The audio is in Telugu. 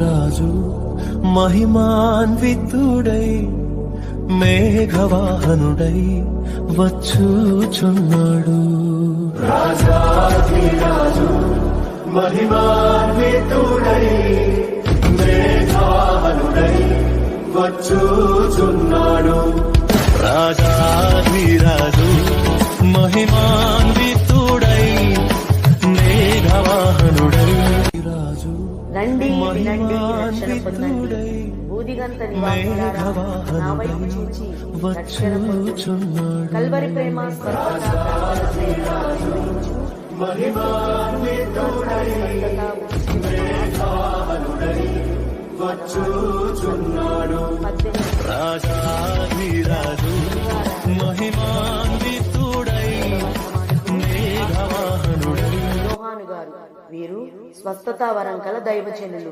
రాజు మహిమాన్వితుడై మేఘవాహనుడై వచ్చుచున్నాడు. రాజాధిరాజు మహిమాన్వితుడై మేఘవాహనుడై వచ్చుచున్నాడు. రాజాధిరాజు మహిమాన్వితుడై మేఘవాహనుడై రాజు రండి వినండి, రక్షణ పొందండి. బూదిగంత నివాసులారా, నా వైపు చూచి రక్షణ పొందుచు. కల్వరి ప్రేమ రాజాధిరాజు మహిమాన్వితుడై మేఘవాహనుడై. యోహాను గారు వీరు స్వస్థతా వరం కల దైవజనులు.